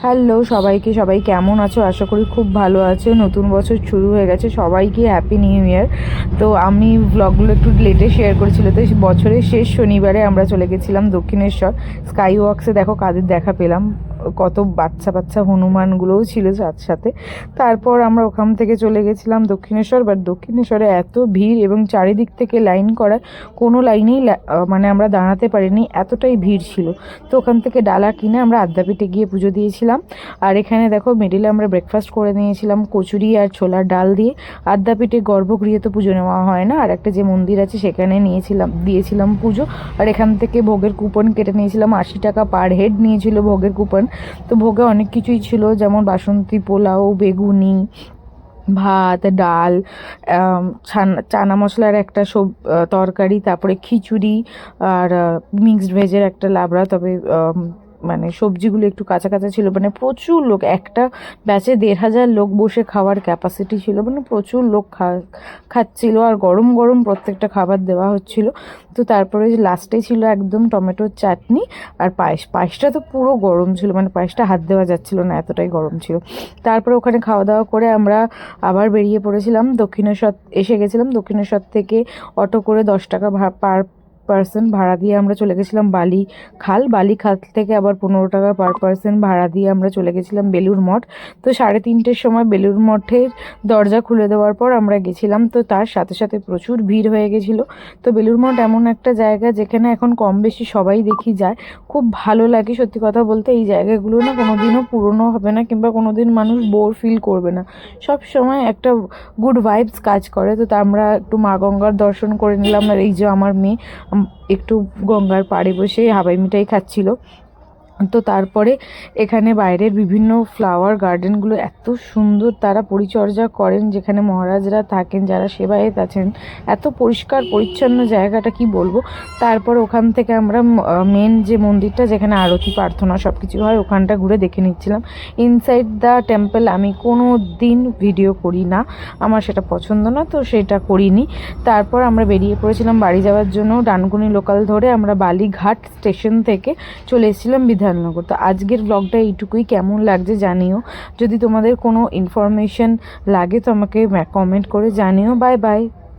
Hello সবাইকে, সবাই কেমন আছো? আশা করি খুব ভালো আছো। নতুন বছর শুরু হয়ে গেছে, সবাইকে হ্যাপি নিউ ইয়ার। তো আমি ব্লগগুলো একটু লেটে শেয়ার করেছিল, তো বছরের শেষ শনিবারে আমরা চলে গেছিলাম দক্ষিণেশ্বর স্কাই ওয়াক্সে। দেখো কাদের দেখা পেলাম, কত বাচ্চা বাচ্চা হনুমানগুলোও ছিল সাথে সাথে। তারপর আমরা ওখান থেকে চলে গেছিলাম দক্ষিণেশ্বর। বাট দক্ষিণেশ্বরে এত ভিড় এবং চারিদিক থেকে লাইন করা, কোনো লাইনেই মানে আমরা দাঁড়াতে পারিনি, এতটাই ভিড় ছিল। তো ওখান থেকে ডালা কিনে আমরা আদ্যাপীঠে গিয়ে পুজো দিয়েছিলাম। আর এখানে দেখো মিডিলে আমরা ব্রেকফাস্ট করে নিয়েছিলাম কচুরি আর ছোলার ডাল দিয়ে। আদ্যাপীঠে গর্ভগৃহে তো পুজো নেওয়া হয় না, আর একটা যে মন্দির আছে সেখানে দিয়েছিলাম পুজো। আর এখান থেকে ভোগের কুপন কেটে নিয়েছিলাম, 80 টাকা পার হেড নিয়েছিল ভোগের কুপন। তো ভোগে অনেক কিছুই ছিল, যেমন বাসন্তী পোলাও, বেগুনি, ভাত, ডাল, চানা মশলার একটা তরকারি, তারপরে খিচুড়ি, আর মিক্সড ভেজের একটা লাবড়া। তবে মানে সবজিগুলো একটু কাঁচা কাঁচা ছিল। মানে প্রচুর লোক, একটা ব্যাচে 1500 লোক বসে খাওয়ার ক্যাপাসিটি ছিল। মানে প্রচুর লোক খাচ্ছিল, আর গরম গরম প্রত্যেকটা খাবার দেওয়া হচ্ছিল। তো তারপরে লাস্টে ছিল একদম টমেটোর চাটনি আর পায়েসটা তো পুরো গরম ছিল, মানে পায়েসটা হাত দেওয়া যাচ্ছিল না, এতটাই গরম ছিল। তারপরে ওখানে খাওয়া দাওয়া করে আমরা আবার বেরিয়ে পড়েছিলাম দক্ষিণেশ্বর। এসে গেছিলাম দক্ষিণেশ্বর থেকে অটো করে 10 টাকা পার পার্সন ভাড়া দিয়ে আমরা চলে গেছিলাম বালি খাল থেকে আবার 15 টাকা পার পার্সন ভাড়া দিয়ে আমরা চলে গেছিলাম বেলুর মঠ। তো 3:30-টের সময় বেলুর মঠের দরজা খুলে দেওয়ার পর আমরা গেছিলাম। তো তার সাথে সাথে প্রচুর ভিড় হয়ে গেছিলো। তো বেলুর মঠ এমন একটা জায়গা যেখানে এখন কম বেশি সবাই দেখি যায়, খুব ভালো লাগে। সত্যি কথা বলতে এই জায়গাগুলো না কোনোদিনও পুরনো হবে না, কিংবা কোনোদিন মানুষ বোর ফিল করবে না, সব সময় একটা গুড ভাইবস কাজ করে। তো আমরা একটু মা গঙ্গার দর্শন করে নিলাম। আর এই যে আমার মেয়ে একটু গঙ্গার পাড়ে বসে হাবাই মিঠাই খাচ্ছিল। তো তারপরে এখানে বাইরের বিভিন্ন ফ্লাওয়ার গার্ডেনগুলো এত সুন্দর তারা পরিচর্যা করেন, যেখানে মহারাজরা থাকেন, যারা সেবায়েত আছেন, এত পরিষ্কার পরিচ্ছন্ন জায়গাটা কি বলবো। তারপর ওখান থেকে আমরা মেন যে মন্দিরটা যেখানে আরতি প্রার্থনা সব কিছু হয় ওখানটা ঘুরে দেখে নিচ্ছিলাম। ইনসাইড দ্য টেম্পল আমি কোনো দিন ভিডিও করি না, আমার সেটা পছন্দ না, তো সেটা করিনি। তারপর আমরা বেরিয়ে পড়েছিলাম বাড়ি যাওয়ার জন্য। ডানকুনি লোকাল ধরে আমরা বালিঘাট স্টেশন থেকে চলে এসেছিলাম বিধাননগর। তো আজকের ব্লগটা এইটুকুই, কেমন লাগছে জানিও। যদি তোমাদের কোনো ইনফরমেশন লাগে তো আমাকে কমেন্ট করে জানিও। Bye bye.